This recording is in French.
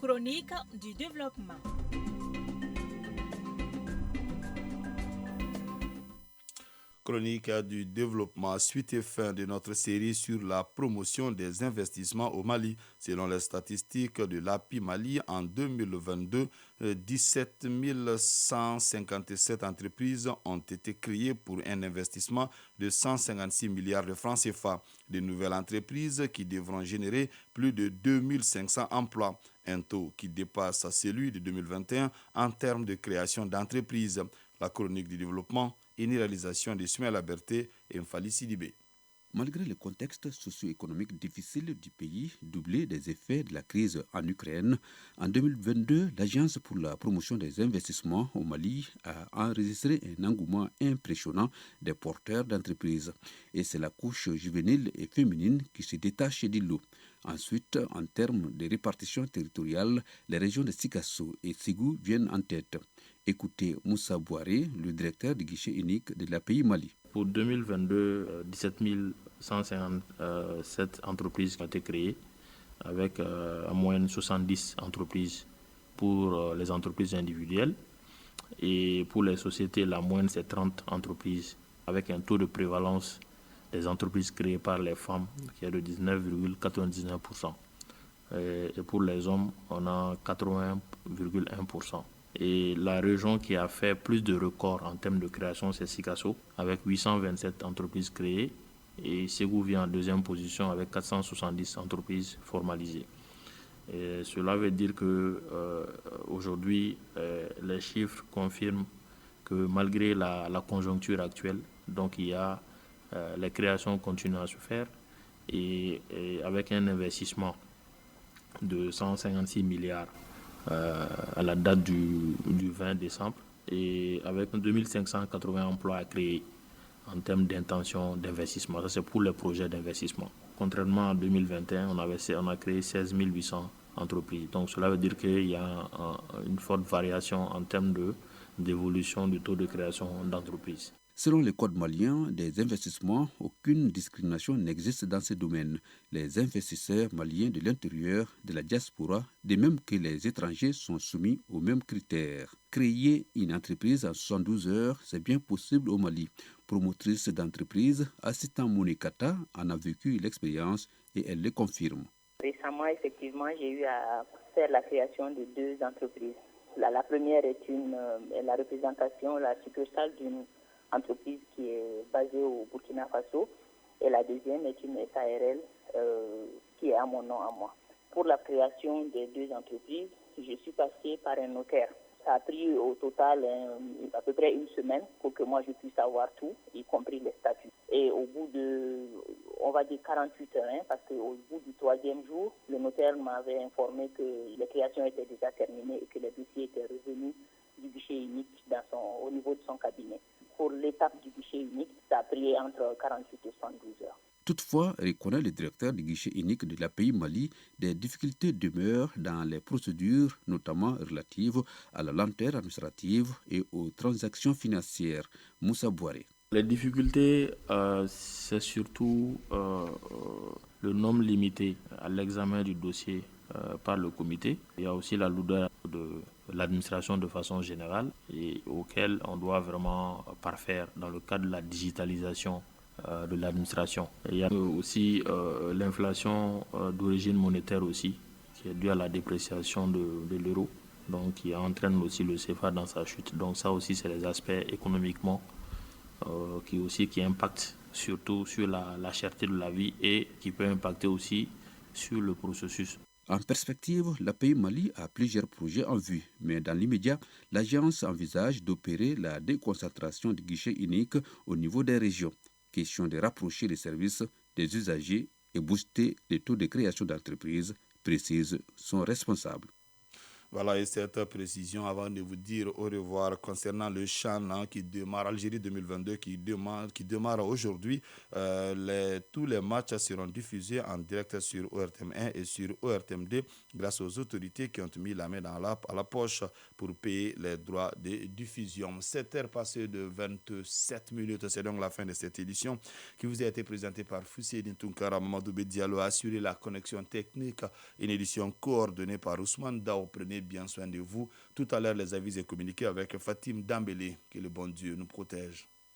Chronique du développement. Chronique du développement, suite et fin de notre série sur la promotion des investissements au Mali. Selon les statistiques de l'API Mali, en 2022, 17 157 entreprises ont été créées pour un investissement de 156 milliards de francs CFA. De nouvelles entreprises qui devront générer plus de 2500 emplois, un taux qui dépasse celui de 2021 en termes de création d'entreprises. La chronique du développement, une réalisation de Ismaël Aberté et Mfali Sidibé. Malgré le contexte socio-économique difficile du pays, doublé des effets de la crise en Ukraine, en 2022, l'Agence pour la promotion des investissements au Mali a enregistré un engouement impressionnant des porteurs d'entreprises. Et c'est la couche juvénile et féminine qui se détache du lot. Ensuite, en termes de répartition territoriale, les régions de Sikasso et Ségou viennent en tête. Écoutez Moussa Bouaré, le directeur du guichet unique de l'API Mali. Pour 2022, 17 157 entreprises ont été créées, avec en moyenne 70 entreprises pour les entreprises individuelles. Et pour les sociétés, la moyenne c'est 30 entreprises, avec un taux de prévalence des entreprises créées par les femmes qui est de 19,99%. Et pour les hommes, on a 80,1%. Et la région qui a fait plus de records en termes de création, c'est Sikasso, avec 827 entreprises créées. Et Ségou vient en deuxième position avec 470 entreprises formalisées. Et cela veut dire que aujourd'hui, les chiffres confirment que malgré la conjoncture actuelle, donc il y a les créations continuent à se faire et avec un investissement de 156 milliards à la date du 20 décembre et avec 2580 emplois à créer en termes d'intention d'investissement. Ça, c'est pour les projets d'investissement. Contrairement à 2021, on a créé 16 800 entreprises. Donc cela veut dire qu'il y a une forte variation en termes d'évolution du taux de création d'entreprises. Selon le code malien des investissements, aucune discrimination n'existe dans ce domaine. Les investisseurs maliens de l'intérieur, de la diaspora, de même que les étrangers, sont soumis aux mêmes critères. Créer une entreprise en 72 heures, c'est bien possible au Mali. Promotrice d'entreprise, Assistant Monikata en a vécu l'expérience et elle le confirme. Récemment, effectivement, j'ai eu à faire la création de 2 entreprises. La première est la représentation, la succursale d'une entreprise qui est basée au Burkina Faso et la deuxième est une SARL qui est à mon nom à moi. Pour la création des 2 entreprises, je suis passée par un notaire. Ça a pris au total à peu près une semaine pour que moi je puisse avoir tout, y compris les statuts. Et au bout de, on va dire 48 heures, parce qu'au bout du 3e jour, le notaire m'avait informé que les créations étaient déjà terminées et que les dossiers étaient revenus du guichet unique au niveau de son cabinet. Pour l'étape du guichet unique, ça a pris entre 48 et 72 heures. Toutefois, reconnaît le directeur du guichet unique de l'API Mali, des difficultés demeurent dans les procédures, notamment relatives à la lenteur administrative et aux transactions financières. Moussa Bouaré. Les difficultés, c'est surtout le nombre limité à l'examen du dossier par le comité. Il y a aussi la lourdeur de l'administration de façon générale et auquel on doit vraiment parfaire dans le cadre de la digitalisation de l'administration. Il y a aussi l'inflation d'origine monétaire aussi, qui est due à la dépréciation de l'euro, donc qui entraîne aussi le CFA dans sa chute. Donc ça aussi, c'est les aspects économiquement qui impactent surtout sur la cherté de la vie et qui peut impacter aussi sur le processus. En perspective, l'API Mali a plusieurs projets en vue, mais dans l'immédiat, l'agence envisage d'opérer la déconcentration du guichet unique au niveau des régions. Question de rapprocher les services des usagers et booster les taux de création d'entreprises, précise son responsable. Voilà, et cette précision avant de vous dire au revoir concernant le CHAN qui démarre, Algérie 2022 qui démarre aujourd'hui. Tous les matchs seront diffusés en direct sur ORTM 1 et sur ORTM 2 grâce aux autorités qui ont mis la main à la poche pour payer les droits de diffusion. 7h passées de 27 minutes, c'est donc la fin de cette édition qui vous a été présentée par Fousseïdine Tounkara. Mamadou Diallo a assuré la connexion technique, une édition coordonnée par Ousmane Dao. Prenez bien soin de vous. Tout à l'heure, les avis et communiqués avec Fatim Dambélé. Que le bon Dieu nous protège.